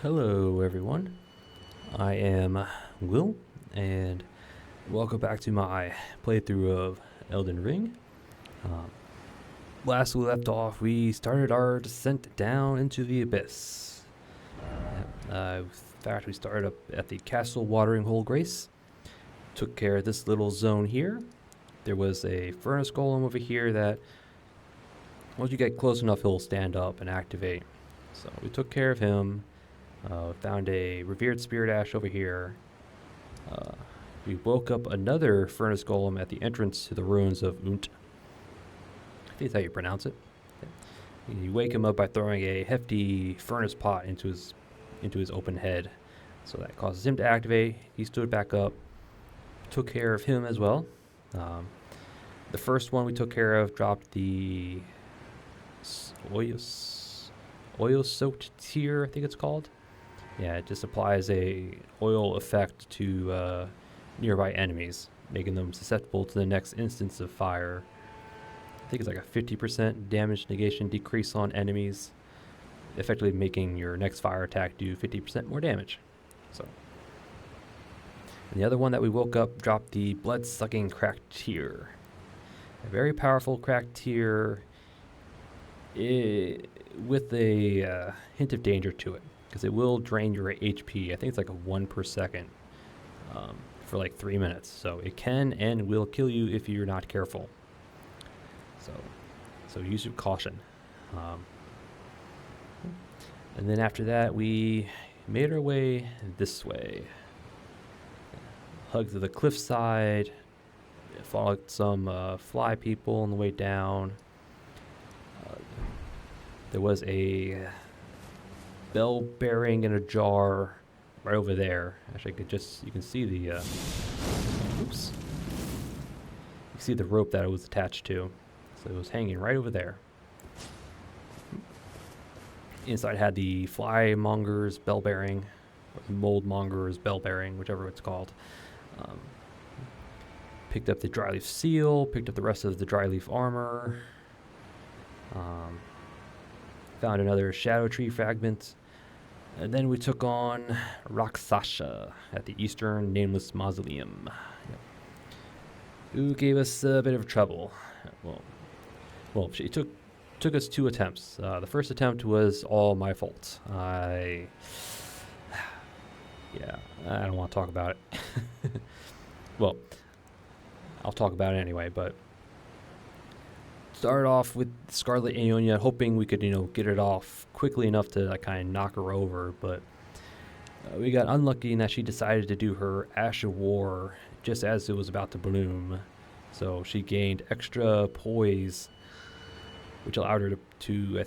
Hello, everyone. I am Will, and welcome back to my playthrough of Elden Ring. Um, Last we left off, we started our descent down into the abyss. In fact, we started up at the Castle Watering Hole Grace, took care of this little zone here. There was a furnace golem over here that, once you get close enough, he'll stand up and activate. So we took care of him. Found a revered spirit ash over here. We woke up another furnace golem at the entrance to the ruins of Unt. I think that's how you pronounce it. You wake him up by throwing a hefty furnace pot into his open head. So that causes him to activate. He stood back up. Took care of him as well. The first one we took care of dropped the oil-soaked tear, I think it's called. Yeah, it just applies a oil effect to nearby enemies, making them susceptible to the next instance of fire. I think it's like a 50% damage negation decrease on enemies, effectively making your next fire attack do 50% more damage. So, and the other one that we woke up dropped the blood-sucking cracked tear. A very powerful cracked tear with a hint of danger to it, because it will drain your HP. I think it's like a 1 per second for like 3 minutes. So it can and will kill you if you're not careful. So use your caution. And then after that, we made our way this way. Hugged to the cliffside. Followed some fly people on the way down. There was a bell bearing in a jar right over there. Actually, you can see the, oops. You can see the rope that it was attached to. So it was hanging right over there. Inside had the fly monger's bell bearing, or the mold monger's bell bearing, whichever it's called. Picked up the dry leaf seal, picked up the rest of the dry leaf armor. Found another shadow tree fragment. And then we took on Rakshasa at the Eastern Nameless Mausoleum. Yep. Who gave us a bit of trouble. Well, she took us 2 attempts. The first attempt was all my fault. I don't want to talk about it. Well, I'll talk about it anyway, but started off with Scarlet Aeonia, hoping we could, get it off quickly enough to kind of knock her over, but we got unlucky in that she decided to do her Ash of War just as it was about to bloom. So she gained extra poise, which allowed her to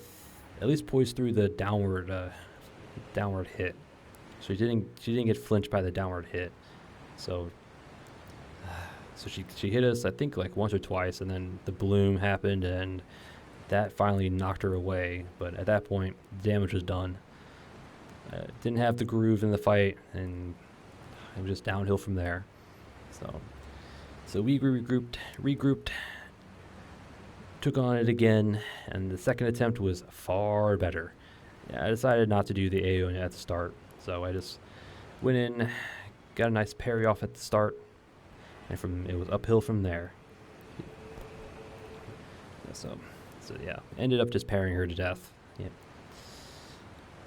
at least poise through the downward hit. So she didn't get flinched by the downward hit. So she hit us, I think, like once or twice, and then the bloom happened, and that finally knocked her away. But at that point, the damage was done. Didn't have the groove in the fight, and it was just downhill from there. So we regrouped, took on it again, and the second attempt was far better. Yeah, I decided not to do the Aeonia at the start, so I just went in, got a nice parry off at the start, and it was uphill from there. So yeah, ended up just parrying her to death. Yeah.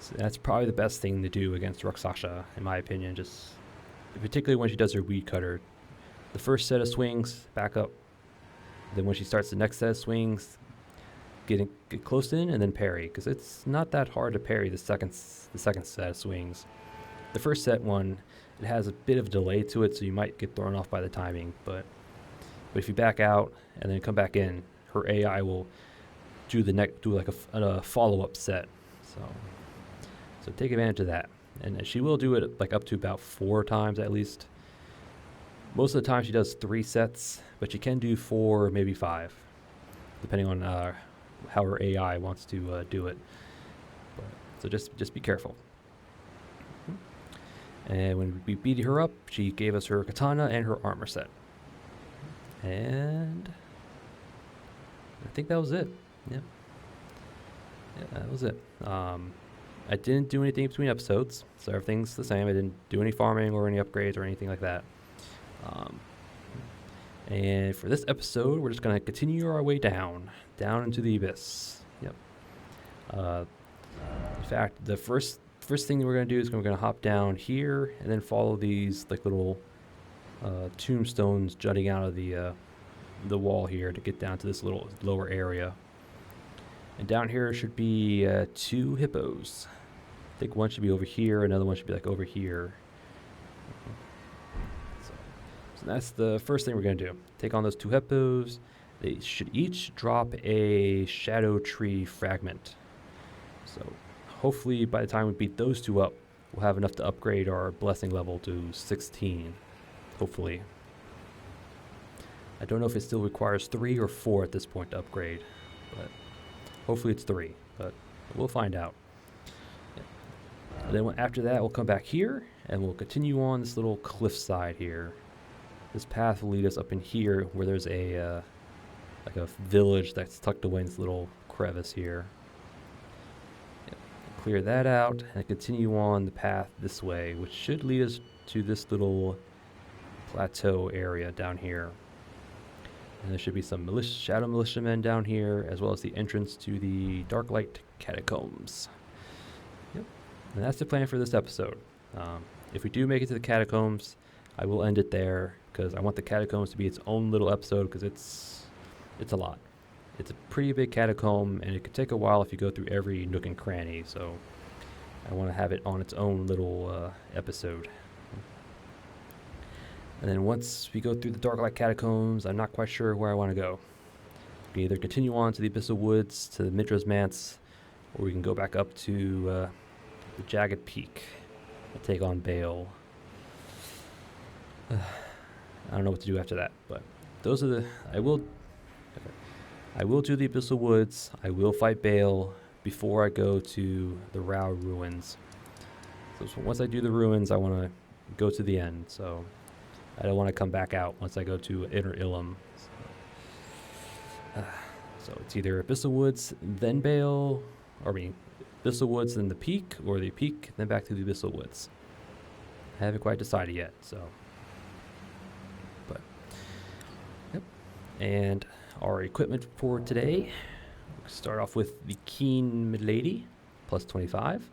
So that's probably the best thing to do against Rakshasa, in my opinion. Just particularly when she does her weed cutter. The first set of swings, back up. Then when she starts the next set of swings, get close in and then parry, because it's not that hard to parry the second set of swings. The first set one, it has a bit of delay to it, so you might get thrown off by the timing. But if you back out and then come back in, her AI will do like a follow-up set. So take advantage of that, and she will do it like up to about 4 times at least. Most of the time she does 3 sets, but she can do 4, maybe 5, depending on how her AI wants to do it. So just be careful. And when we beat her up, she gave us her katana and her armor set. And I think that was it. Yeah, that was it. I didn't do anything between episodes, so everything's the same. I didn't do any farming or any upgrades or anything like that. And for this episode, we're just going to continue our way down into the abyss. Yep. In fact, the first thing that we're going to do is we're going to hop down here and then follow these like little tombstones jutting out of the wall here to get down to this little lower area. And down here should be 2 hippos. I think one should be over here, another one should be like over here. So that's the first thing we're going to do. Take on those 2 hippos. They should each drop a shadow tree fragment. So hopefully by the time we beat those 2 up, we'll have enough to upgrade our blessing level to 16. Hopefully. I don't know if it still requires 3 or 4 at this point to upgrade, but hopefully it's 3, but we'll find out. Yeah. And then after that, we'll come back here, and we'll continue on this little cliff side here. This path will lead us up in here, where there's a like a village that's tucked away in this little crevice here. Yeah. Clear that out, and continue on the path this way, which should lead us to this little plateau area down here. And there should be some shadow militiamen down here, as well as the entrance to the Darklight catacombs. Yep. And that's the plan for this episode. If we do make it to the catacombs, I will end it there, because I want the catacombs to be its own little episode, because it's a lot. It's a pretty big catacomb, and it could take a while if you go through every nook and cranny, so I want to have it on its own little episode. And then once we go through the Darklight catacombs, I'm not quite sure where I want to go. We can either continue on to the Abyssal Woods, to the Midra's Manse, or we can go back up to the Jagged Peak and take on Bale. I don't know what to do after that, but those are the... I will do the Abyssal Woods. I will fight Bale before I go to the Rao Ruins. So once I do the ruins, I want to go to the end, so... I don't want to come back out once I go to Inner Ilum. So it's either Abyssal Woods, then Bale, Abyssal Woods, then the Peak, or the Peak, then back to the Abyssal Woods. I haven't quite decided yet, so. But, yep. And our equipment for today, we'll start off with the Keen Midlady, plus 25.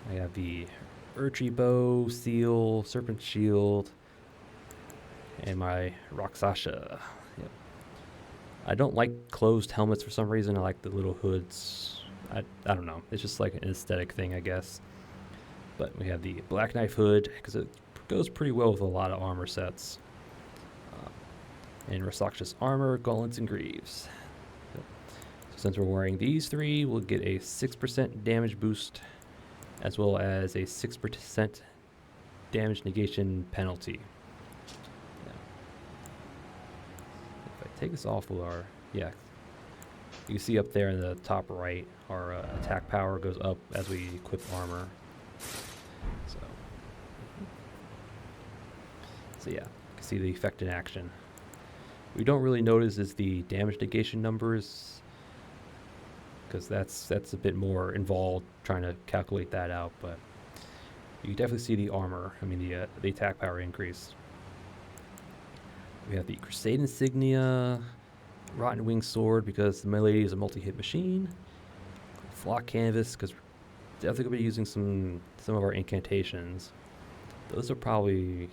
I have the Erdtree Bow, Seal, Serpent Shield, and my Rakshasa. Yep. I don't like closed helmets for some reason. I like the little hoods. I don't know. It's just like an aesthetic thing, I guess. But we have the Black Knife hood, because it goes pretty well with a lot of armor sets. And Rakshas's armor, gauntlets, and greaves. Yep. So since we're wearing these 3, we'll get a 6% damage boost, as well as a 6% damage negation penalty. Yeah. If I take this off with our... Yeah. You can see up there in the top right, our attack power goes up as we equip armor. So yeah, you can see the effect in action. What we don't really notice is the damage negation numbers, because that's a bit more involved trying to calculate that out, but you definitely see the armor, the attack power increase. We have the Crusade Insignia, Rotten Wing Sword, because the Milady is a multi-hit machine, Flock Canvas, because we're definitely going to be using some of our incantations. Those are probably...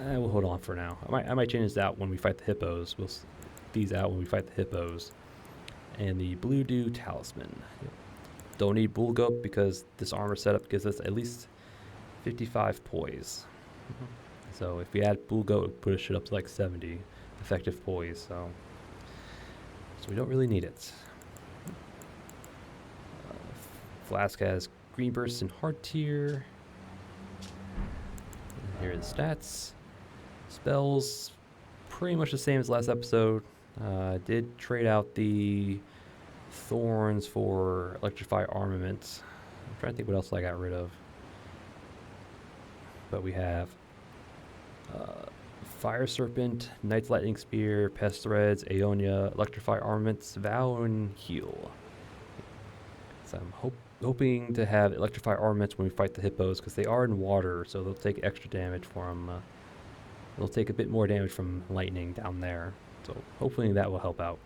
we'll hold on for now. I might change this out when we fight the hippos. We'll these out when we fight the hippos. And the Blue Dew Talisman. Yep. Don't need Bull Goat because this armor setup gives us at least 55 poise. So if we add Bull Goat, it would push it up to like 70 effective poise. So we don't really need it. Flask has Green Burst and Hard Tier. And here are the stats. Spells, pretty much the same as last episode. Did trade out the Thorns for Electrify Armament. I'm trying to think what else I got rid of. But we have Fire Serpent, Knight's Lightning Spear, Pest Threads, Aeonia, Electrify Armaments, Vow, and Heal. So I'm hoping to have Electrify Armaments when we fight the Hippos, because they are in water, so they'll take extra damage from... they'll take a bit more damage from lightning down there. So hopefully that will help out.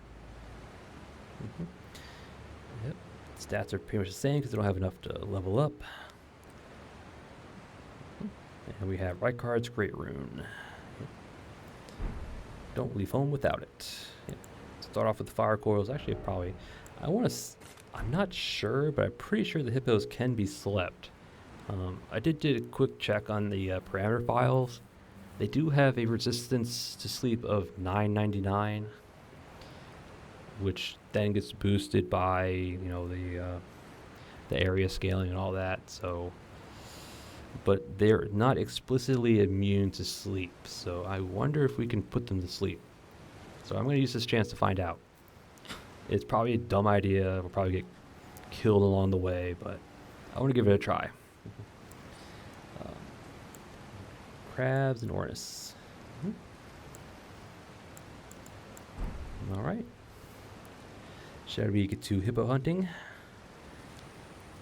Yep. Stats are pretty much the same because they don't have enough to level up. And we have Rykard's Great Rune. Don't leave home without it. Start off with the fire coils. Actually, probably... I'm not sure, but I'm pretty sure the Hippos can be slept. I did a quick check on the parameter files. They do have a resistance to sleep of 999, which then gets boosted by, you know, the area scaling and all that. So, but they're not explicitly immune to sleep. So I wonder if we can put them to sleep. So I'm going to use this chance to find out. It's probably a dumb idea. We'll probably get killed along the way, but I want to give it a try. Crabs and Ornis. All right. Shall we get to hippo hunting?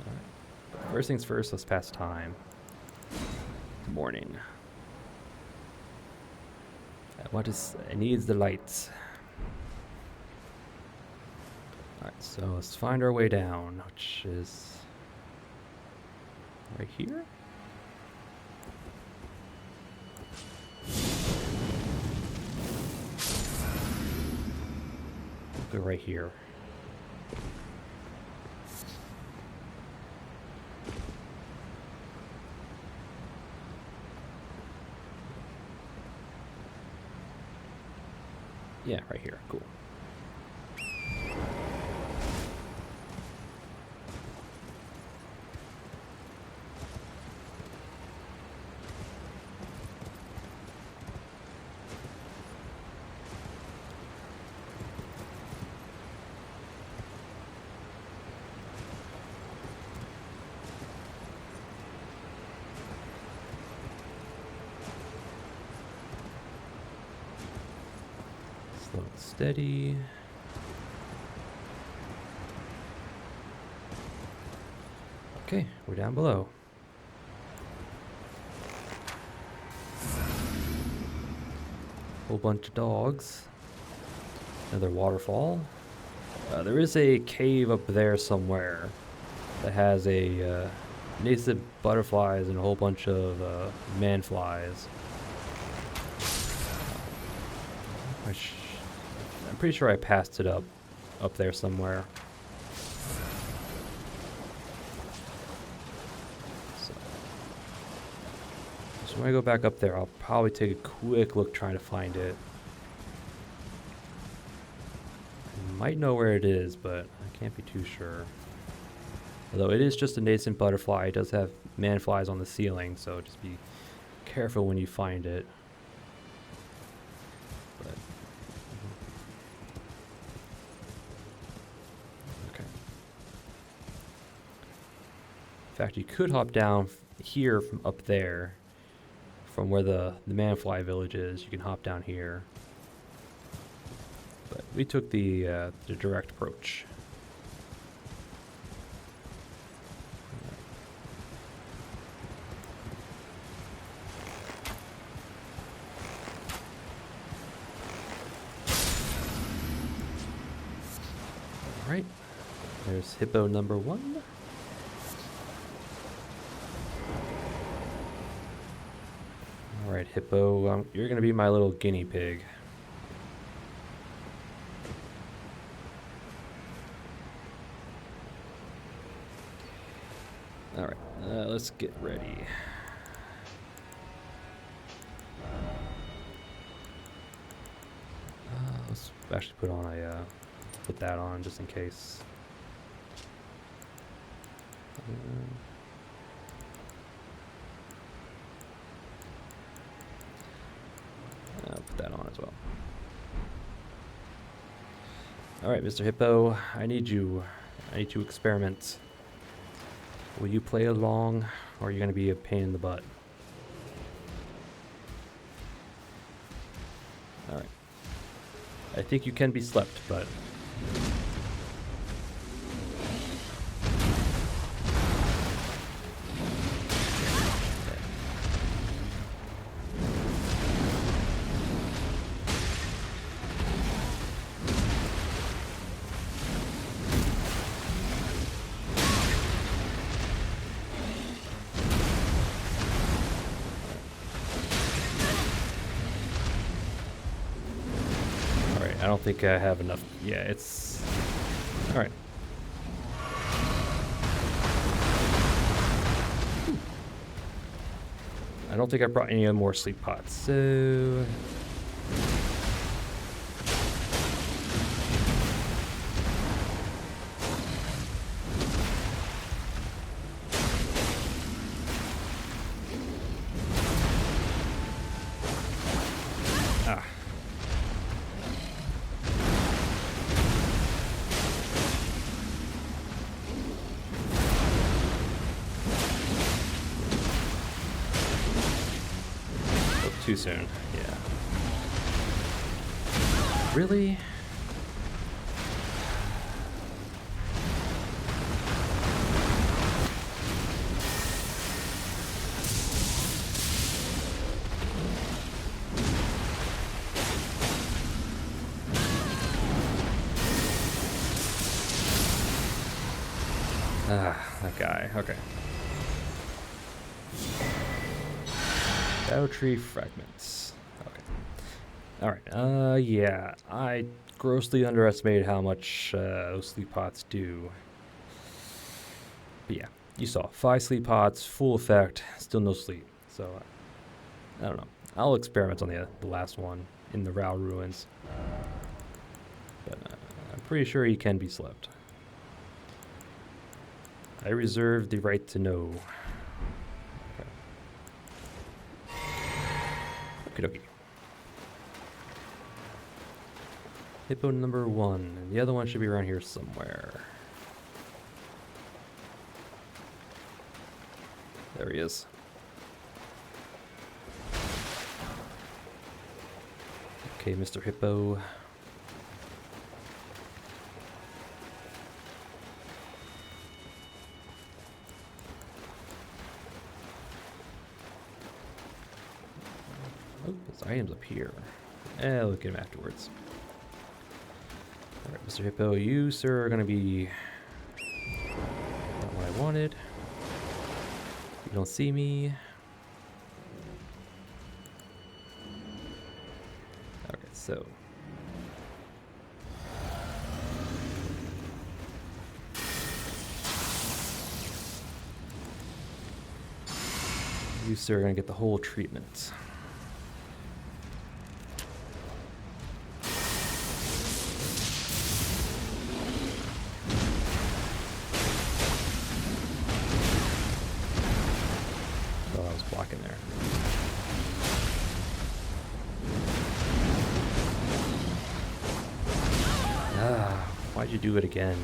All right. First things first, let's pass time. Good morning. It needs the lights. Alright, so let's find our way down, which is right here. Go right here. Yeah, right here. Cool. Slow and steady. Okay, we're down below. Whole bunch of dogs. Another waterfall. There is a cave up there somewhere that has a nascent butterflies and a whole bunch of manflies. I'm pretty sure I passed it up there somewhere. So when I go back up there, I'll probably take a quick look trying to find it. I might know where it is, but I can't be too sure. Although it is just a nascent butterfly, it does have manflies on the ceiling, so just be careful when you find it. But, okay. In fact, you could hop down here from up there, from where the manfly village is. You can hop down here. But we took the direct approach. All right, there's hippo number 1. All right, hippo, you're gonna be my little guinea pig. All right, let's get ready. Let's actually put that on just in case. Put that on as well. All right, Mr. Hippo, I need you to experiment. Will you play along, or are you going to be a pain in the butt? Alright. I think you can be slept, but... I don't think I have enough. Yeah, it's... Alright. I don't think I brought any more sleep pots, so... Ah. Too soon, yeah. Really? Ah, that guy, okay. Battle tree fragments. Okay. Alright, yeah. I grossly underestimated how much those sleep pots do. But yeah, you saw 5 sleep pots, full effect, still no sleep. So, I don't know. I'll experiment on the last one in the Rao ruins. But I'm pretty sure he can be slept. I reserve the right to know. Okie. Hippo number 1. And the other one should be around here somewhere. There he is. Okay, Mr. Hippo. Oh, his item's up here. Look at him afterwards. Alright, Mr. Hippo, you, sir, are gonna be not what I wanted. You don't see me. Okay, so. You, sir, are gonna get the whole treatment. Blocking there. Ah, why'd you do it again?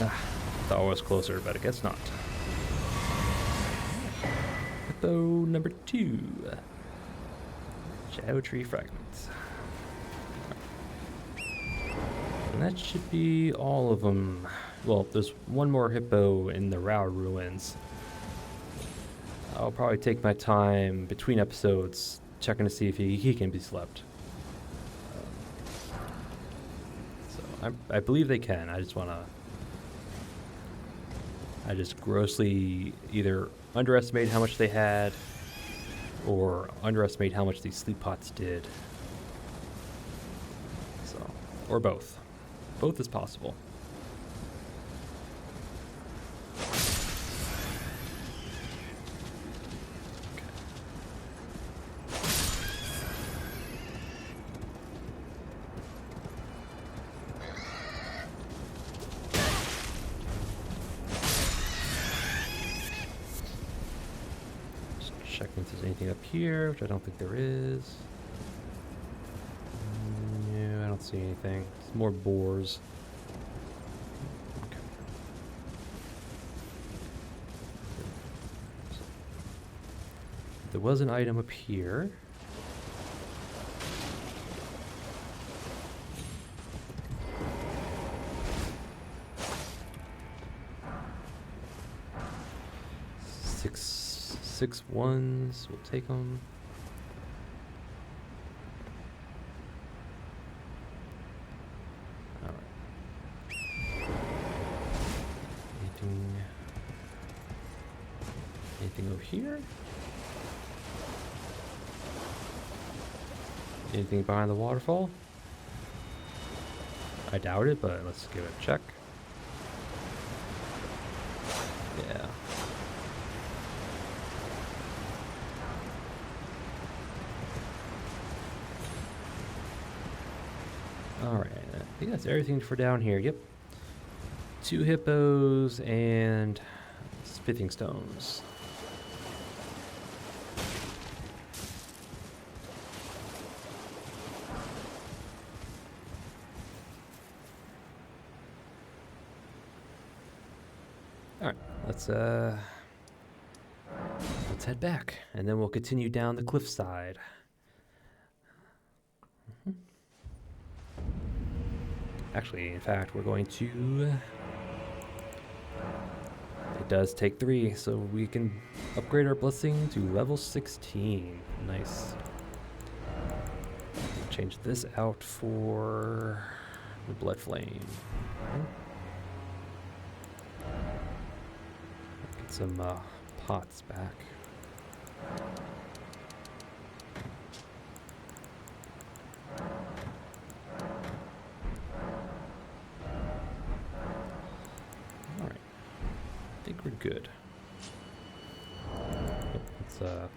Ah, thought I was closer, but I guess not. Hippo number 2. Shadow tree fragments. And that should be all of them. Well, there's one more hippo in the Rao ruins. I'll probably take my time between episodes checking to see if he can be slept. So I believe they can. I just grossly either underestimate how much they had or underestimate how much these sleep pots did. So, or both. Both is possible. Checking if there's anything up here, which I don't think there is. No, I don't see anything. It's more boars. Okay. There was an item up here. Six ones. We'll take them. All right. Anything over here? Anything behind the waterfall? I doubt it, but let's give it a check. Yeah. Alright, I think that's everything for down here. Yep. 2 hippos and smithing stones. Alright, let's head back, and then we'll continue down the cliffside. Actually, in fact, we're going to... It does take 3, so we can upgrade our blessing to level 16. Nice. Change this out for the blood flame. Get some pots back. Good. Let's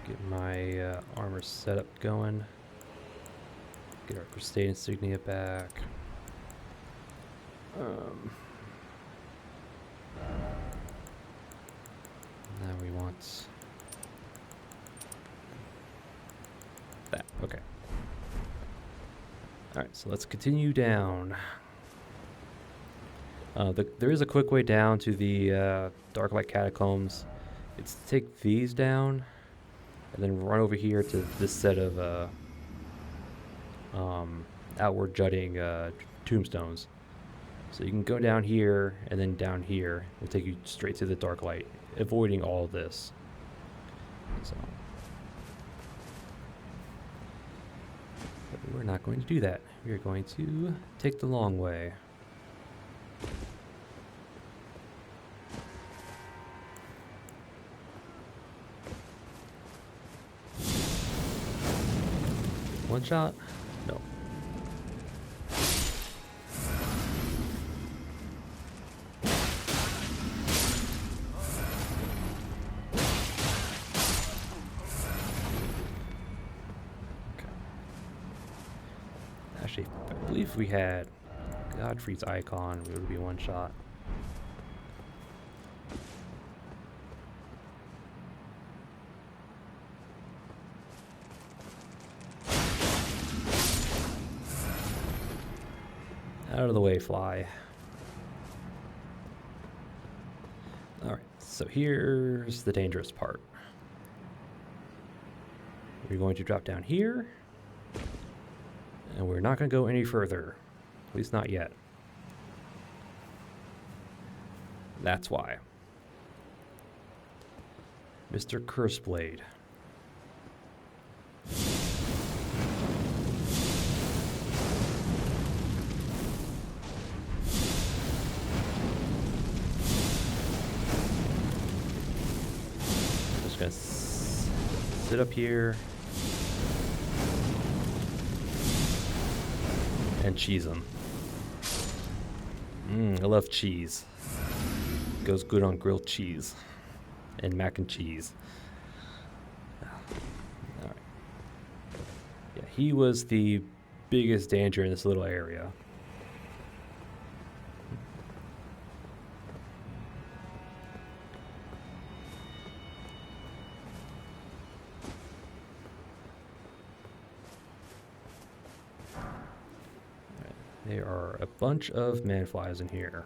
get my armor setup going. Get our crusade insignia back. Now we want that. Okay. All right. So let's continue down. There is a quick way down to the Darklight Catacombs. It's to take these down and then run over here to this set of outward jutting tombstones. So you can go down here and then down here. It'll take you straight to the Darklight, avoiding all of this. So, but we're not going to do that. We are going to take the long way. One shot? No. Okay. Actually, I believe if we had Godfrey's icon, it would be one shot. Out of the way, fly. Alright, so here's the dangerous part. We're going to drop down here, and we're not going to go any further. At least not yet. That's why. Mr. Curseblade. Gonna sit up here and cheese them. I love cheese. Goes good on grilled cheese and mac and cheese. All right. Yeah, he was the biggest danger in this little area. There are a bunch of manflies in here.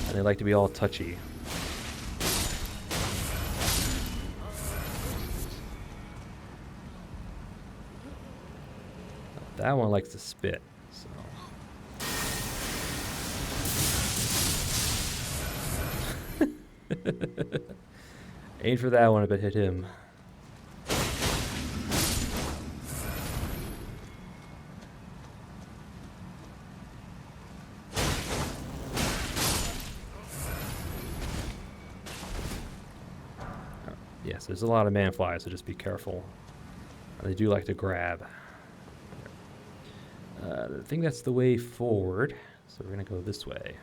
And they like to be all touchy. That one likes to spit, so. Aim for that one if it hit him. Yes, there's a lot of manflies, so just be careful. They do like to grab. I think that's the way forward, so we're gonna go this way.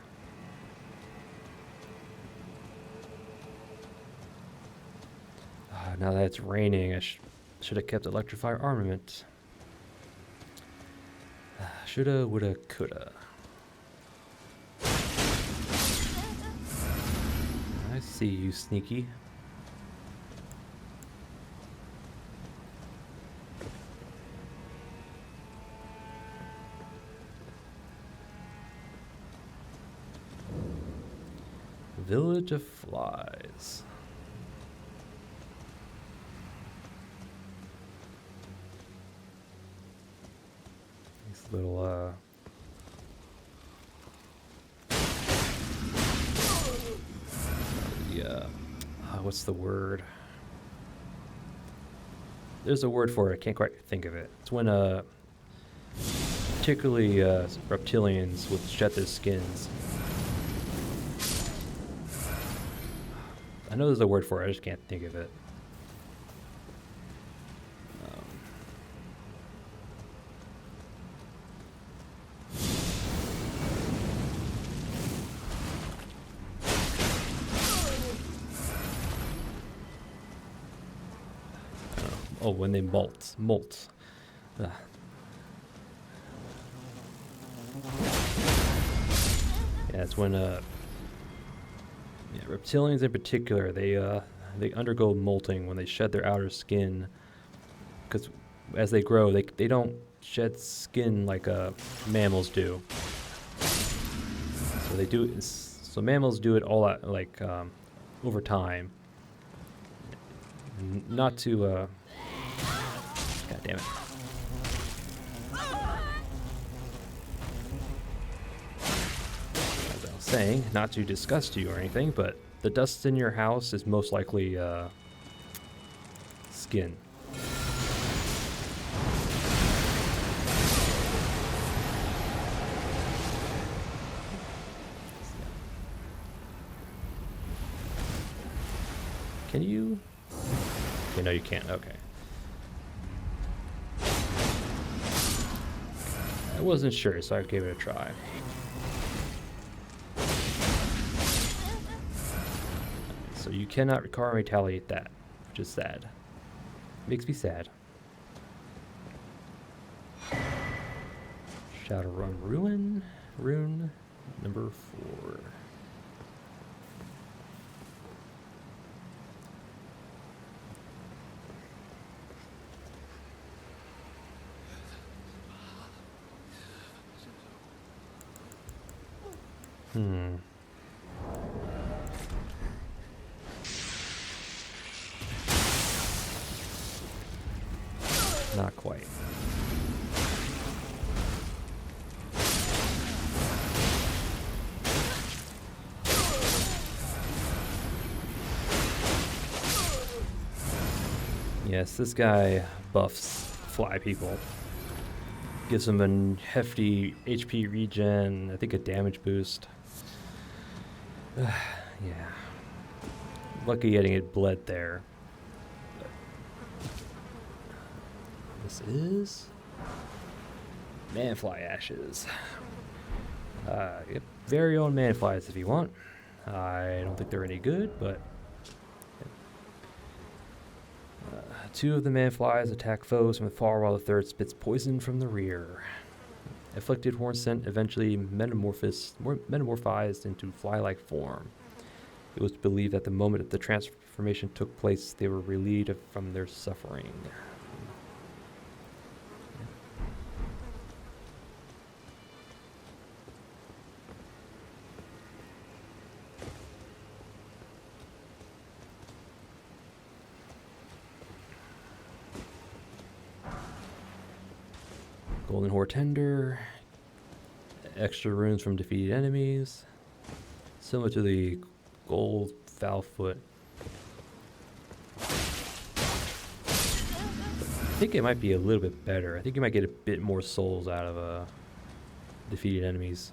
Now that it's raining, I should have kept electrify armament. Shoulda, woulda, coulda. I see you, sneaky. Village of Flies. These little, yeah. What's the word? There's a word for it. I can't quite think of it. It's when, particularly, reptilians would shed their skins. I know there's a word for it, I just can't think of it. Oh, when they molt. Ugh. Yeah, it's when reptilians in particular, they undergo molting when they shed their outer skin, because as they grow, they don't shed skin like mammals do. So they do. So mammals do it all at, like over time. Not to. God damn it. As I was saying, not to disgust you or anything, but the dust in your house is most likely skin. Can you? Okay, no, you can't. Okay. I wasn't sure, so I gave it a try. So you cannot recall and retaliate that, which is sad. Makes me sad. Shadowrun rune number 4. Not quite. Yes, this guy buffs fly people. Gives them a hefty HP regen, I think a damage boost. Yeah. Lucky getting it bled there. This is manfly ashes. Yep, very own manflies if you want. I don't think they're any good, but 2 of the manflies attack foes from afar while the 3rd spits poison from the rear. Afflicted horn scent eventually metamorphized into fly-like form. It was believed that the moment of the transformation transformation took place, they were relieved from their suffering. Golden Hortender, extra runes from defeated enemies, similar to the gold Foulfoot. I think it might be a little bit better. I think you might get a bit more souls out of defeated enemies.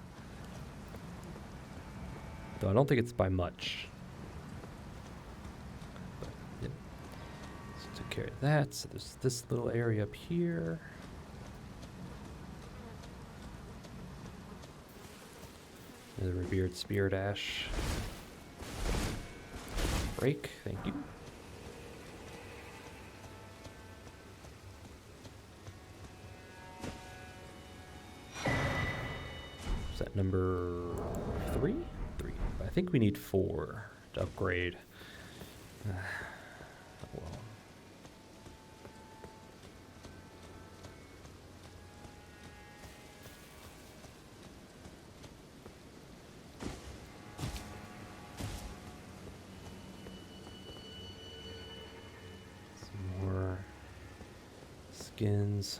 Though I don't think it's by much. But, yep. So took care of that. So there's this little area up here. The Revered Spirit Ash. Break, thank you. Is that number 3? 3. I think we need 4 to upgrade. Well. Skins.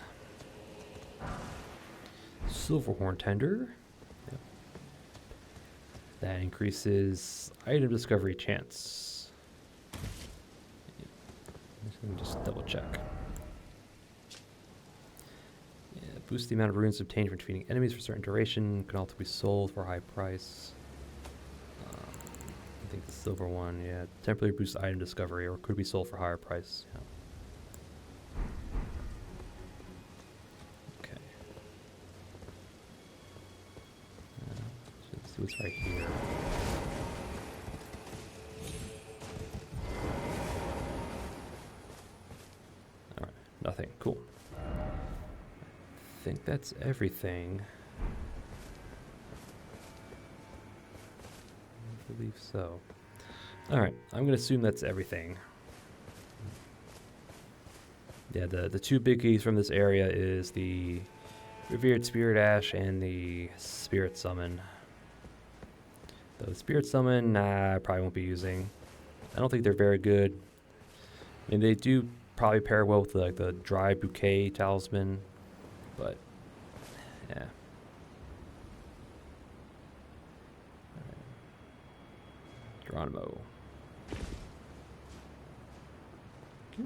Silverhorn Tender. Yep. That increases item discovery chance. Yep. Let me just double check. Yeah, boost the amount of runes obtained from defeating enemies for a certain duration. Can also be sold for a high price. I think the silver one, yeah. Temporarily boosts item discovery, or could be sold for higher price. Yeah. What's right here? Alright, nothing. Cool. I think that's everything. I believe so. Alright, I'm going to assume that's everything. Yeah, the two biggies from this area is the Revered Spirit Ash and the Spirit Summon. The Spirit Summon, I probably won't be using. I don't think they're very good. I mean, they do probably pair well with like the Dry Bouquet Talisman, but yeah. Geronimo. Yeah,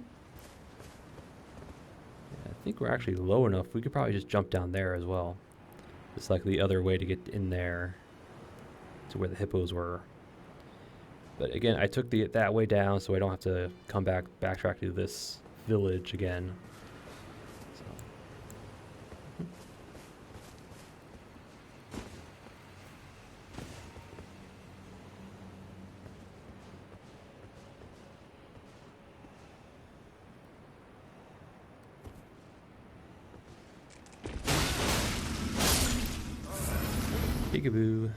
I think we're actually low enough. We could probably just jump down there as well. It's like the other way to get in there. To where the hippos were. But again, I took that way down so I don't have to come backtrack to this village again. So. Peekaboo.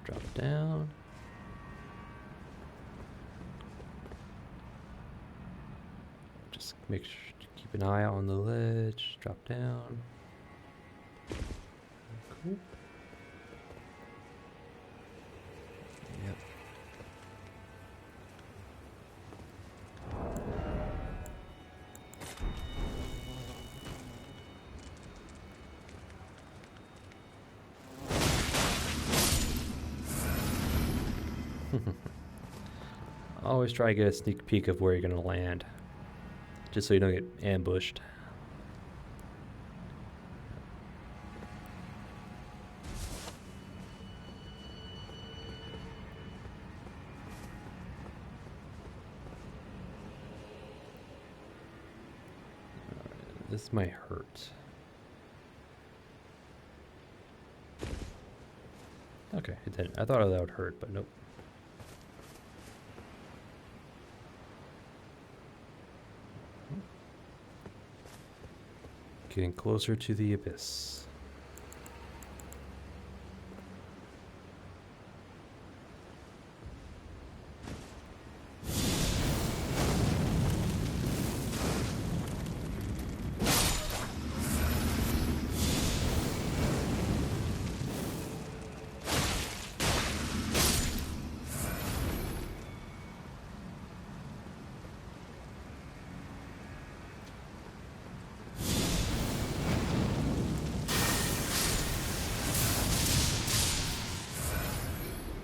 Drop down. Just make sure to keep an eye on the ledge. Drop down. Cool. Yep. Always try to get a sneak peek of where you're going to land, just so you don't get ambushed. This might hurt. Okay, it didn't. I thought that would hurt, but nope. Getting closer to the abyss.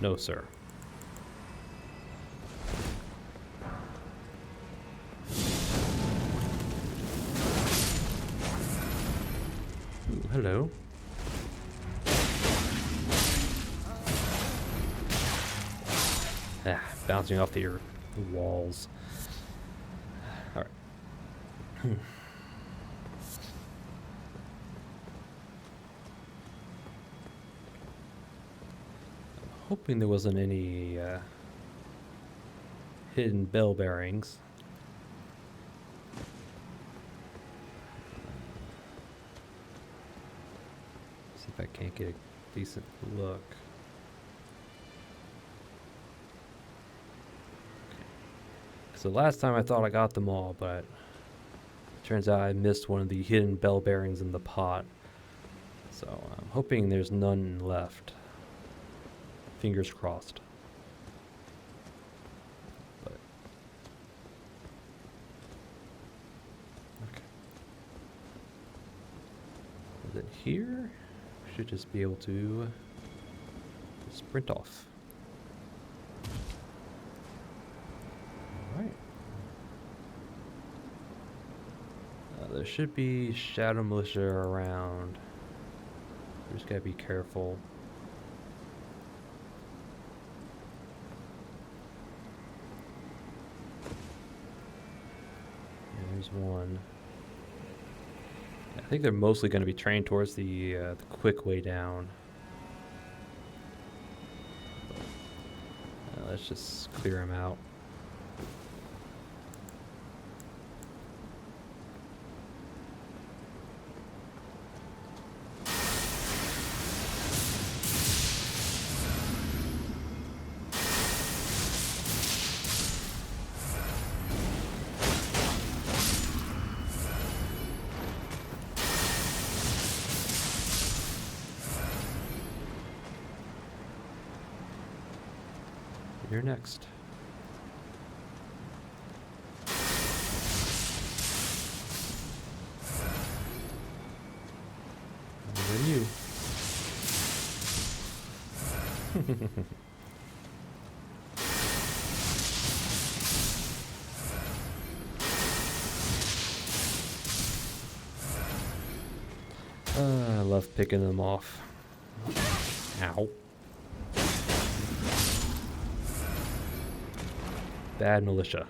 No, sir. Ooh, hello. Ah, bouncing off the walls. All right. Hoping there wasn't any hidden bell bearings. See if I can't get a decent look. So last time I thought I got them all, but turns out I missed one of the hidden bell bearings in the pot. So I'm hoping there's none left. Fingers crossed. But okay. Is it here? Should just be able to sprint off. All right. There should be shadow militia around. We just gotta be careful. There's one. I think they're mostly going to be trained towards the quick way down. Let's just clear them out. You're next. And then you. I love picking them off. Ow. Bad militia.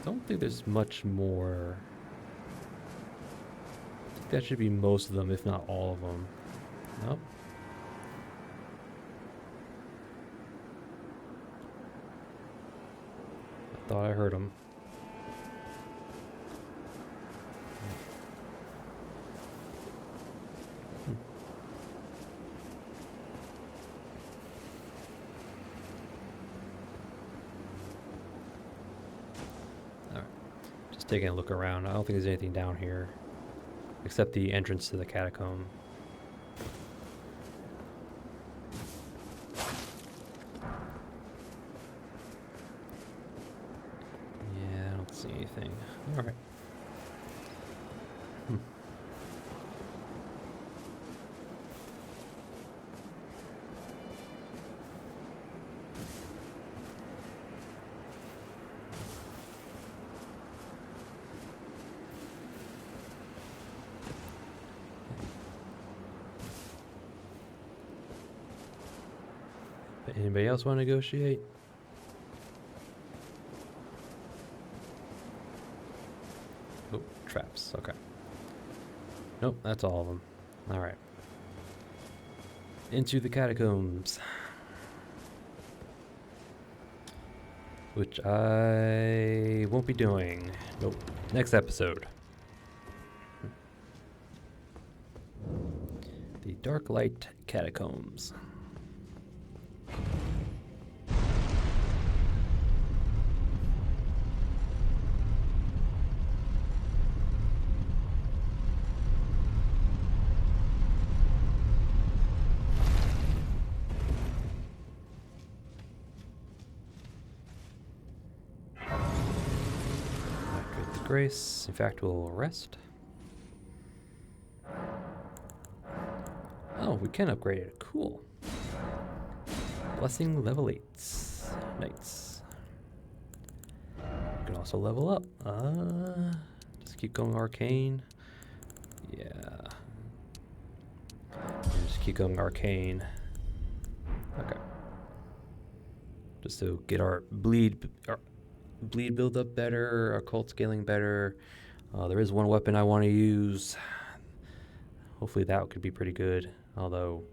Don't think there's much more. I think that should be most of them, if not all of them. Nope. I thought I heard them. Taking a look around. I don't think there's anything down here except the entrance to the catacomb. Yeah, I don't see anything. All right. Anybody else want to negotiate? Oh, traps. Okay. Nope, that's all of them. All right. Into the catacombs. which I won't be doing. Nope. Next episode. The Dark Light Catacombs. Activate the grace. In fact, we'll rest. Oh, we can upgrade it. Cool. Blessing level 8. Nice. We can also level up. Just keep going arcane. Yeah. Just keep going arcane. Okay. Just to get our bleed build up better, our cult scaling better. There is one weapon I want to use. Hopefully that could be pretty good. Although,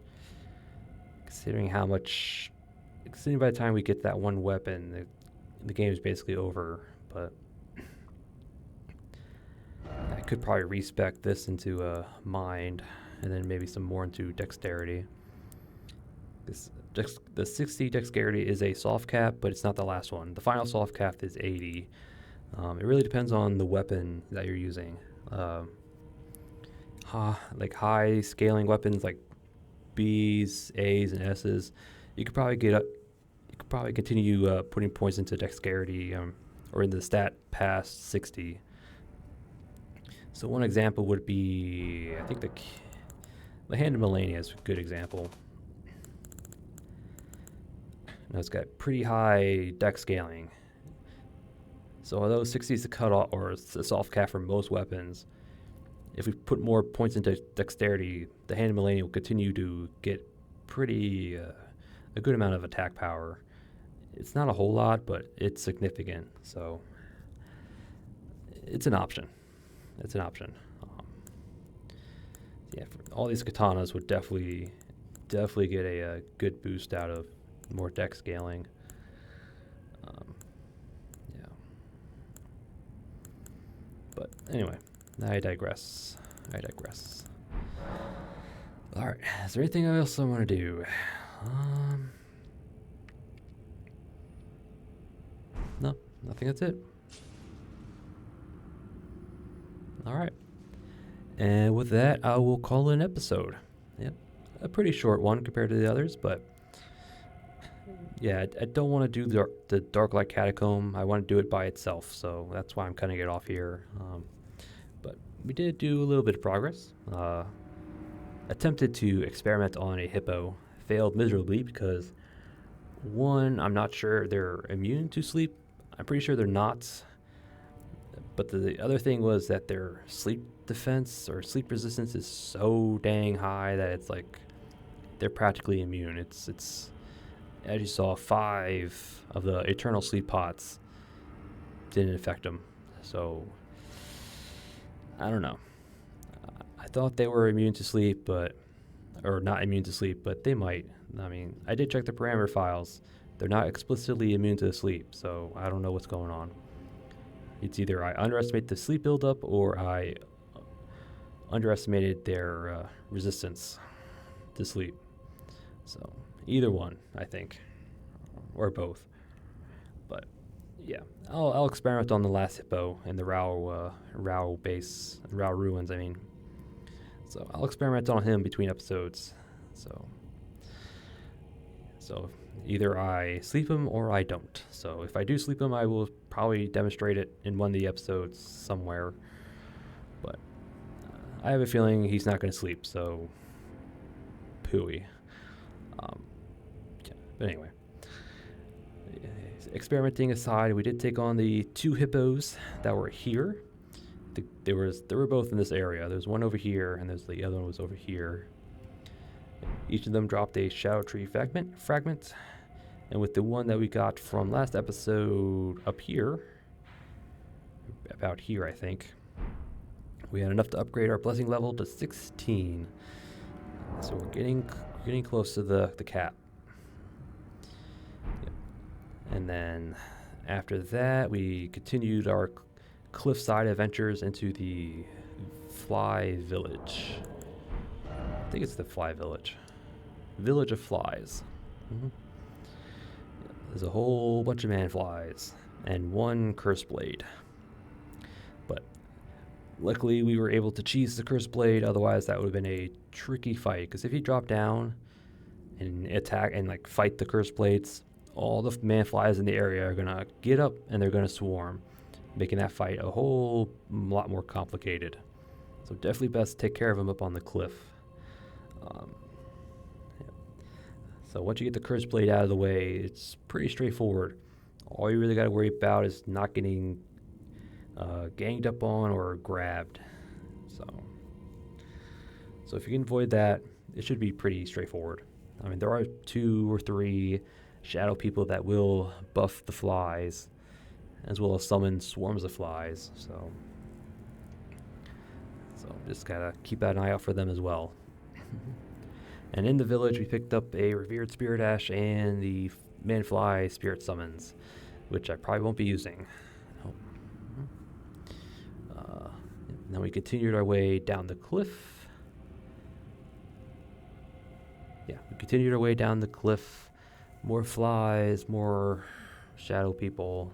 considering by the time we get that one weapon, the game is basically over. But I could probably respec this into mind, and then maybe some more into dexterity. The 60 dexterity is a soft cap, but it's not the last one. The final soft cap is 80. It really depends on the weapon that you're using. Like high scaling weapons like B's, A's, and S's, you could probably continue putting points into dexterity or in the stat past 60. So one example would be, I think the Hand of Melania is a good example. Now it's got pretty high dex scaling. So although 60 is the cutoff or it's a soft cap for most weapons, if we put more points into dexterity, the Hand of Melania will continue to get a good amount of attack power. It's not a whole lot, but it's significant. So it's an option. Yeah, all these katanas would definitely get a good boost out of more dex scaling. Yeah. But anyway. I digress. Alright, is there anything else I want to do? No, nothing, that's it. Alright. And with that, I will call it an episode. Yep. A pretty short one compared to the others, but yeah, I don't want to do the Dark Light Catacomb. I want to do it by itself, so that's why I'm cutting it off here. But we did do a little bit of progress. Attempted to experiment on a hippo. Failed miserably because, one, I'm not sure they're immune to sleep. I'm pretty sure they're not. But the other thing was that their sleep defense or sleep resistance is so dang high that it's like they're practically immune. It's as you saw, 5 of the eternal sleep pots didn't affect them. So I don't know. I thought they were immune to sleep, or not immune to sleep, but they might. I mean, I did check the parameter files. They're not explicitly immune to sleep, so I don't know what's going on. It's either I underestimate the sleep buildup or I underestimated their resistance to sleep. So either one, I think, or both. But yeah, I'll experiment on the last hippo and the Rao ruins. I mean, so I'll experiment on him between episodes. So either I sleep him or I don't. So if I do sleep him, I will probably demonstrate it in one of the episodes somewhere. But I have a feeling he's not going to sleep. So pooey. Yeah, but anyway. Experimenting aside, we did take on the 2 hippos that were here. They were both in this area. There's one over here, and the other one was over here. Each of them dropped a shadow tree fragment, and with the one that we got from last episode up here, about here I think, we had enough to upgrade our blessing level to 16. So we're getting close to the cap. And then After that, we continued our cliffside adventures into the Fly Village. I think it's the Fly Village. Village of Flies. Mhm. There's a whole bunch of man flies and one curse blade. But luckily we were able to cheese the curse blade, otherwise that would have been a tricky fight. Because if you drop down and attack and like fight the curse blades, all the man flies in the area are gonna get up and they're gonna swarm, making that fight a whole lot more complicated. So definitely best take care of them up on the cliff. Yeah. So once you get the curse blade out of the way, it's pretty straightforward. All you really got to worry about is not getting ganged up on or grabbed. So if you can avoid that, it should be pretty straightforward. I mean, there are 2 or 3 shadow people that will buff the flies, as well as summon swarms of flies. So just gotta keep an eye out for them as well. And in the village, we picked up a revered spirit ash and the manfly spirit summons, which I probably won't be using. Then we continued our way down the cliff. Yeah, we continued our way down the cliff. More flies, more shadow people.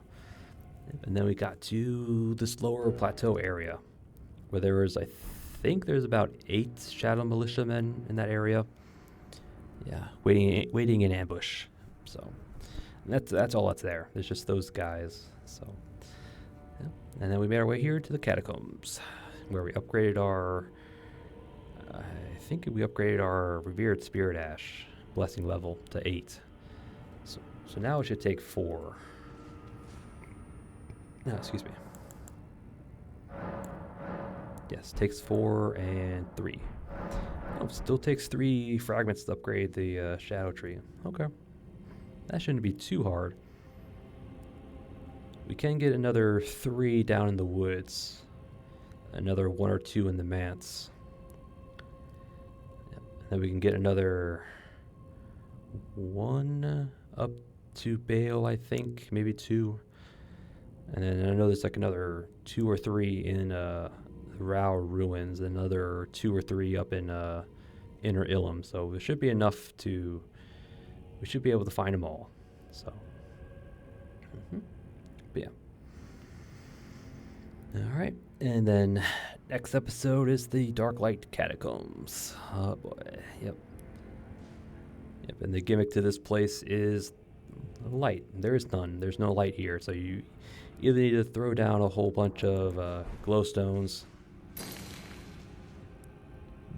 And then we got to this lower plateau area where there was, I think there's about 8 shadow militiamen in that area. Yeah, waiting in ambush. So that's all that's there. There's just those guys. So, yeah. And then we made our way here to the catacombs, where we upgraded our. I think we upgraded our revered spirit ash blessing level to 8. So now it should take 4. No, excuse me. Yes, takes 4 and 3. Oh, still takes 3 fragments to upgrade the shadow tree. Okay. That shouldn't be too hard. We can get another 3 down in the woods. Another 1 or 2 in the manse. Yep. Then we can get another 1 up to Bale, I think. Maybe 2. And then I know there's like another 2 or 3 in Rao Ruins, another 2 or 3 up in Inner Ilum. So there should be enough to. We should be able to find them all. So. But yeah. All right. And then next episode is the Dark Light Catacombs. Oh boy. Yep. And the gimmick to this place is light. There is none. There's no light here. So you either need to throw down a whole bunch of glowstones,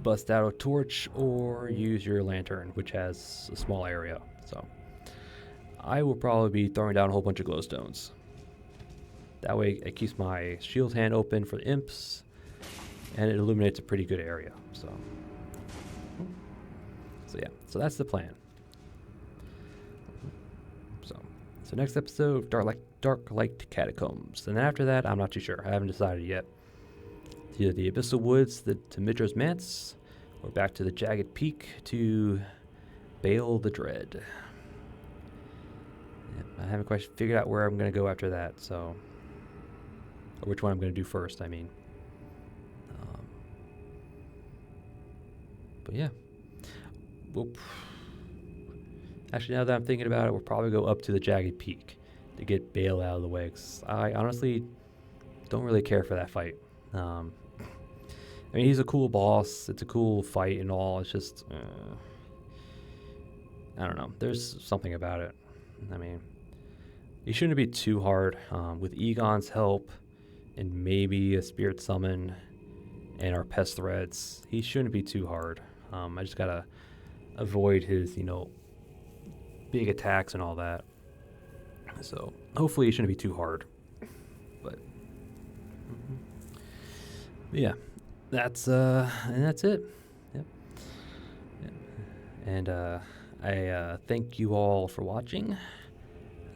bust out a torch, or use your lantern, which has a small area. So I will probably be throwing down a whole bunch of glowstones. That way it keeps my shield hand open for the imps, and it illuminates a pretty good area. So yeah, so that's the plan. So next episode, Dark Light Catacombs. And then after that, I'm not too sure. I haven't decided yet. Either the Abyssal Woods to Midra's Manse, or back to the Jagged Peak to Bale the Dread. Yep, I haven't quite figured out where I'm going to go after that, so. Or which one I'm going to do first, I mean. But yeah. Actually, now that I'm thinking about it, we'll probably go up to the Jagged Peak to get Bale out of the way. 'Cause I honestly don't really care for that fight. I mean, he's a cool boss. It's a cool fight and all. It's just, I don't know. There's something about it. I mean, he shouldn't be too hard. With Egon's help and maybe a spirit summon and our pest threads, he shouldn't be too hard. I just gotta avoid his, big attacks and all that. So hopefully it shouldn't be too hard. But yeah, that's it. Yep. And I thank you all for watching,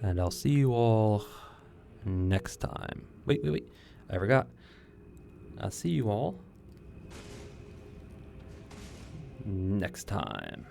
and I'll see you all next time. Wait, I forgot. I'll see you all next time.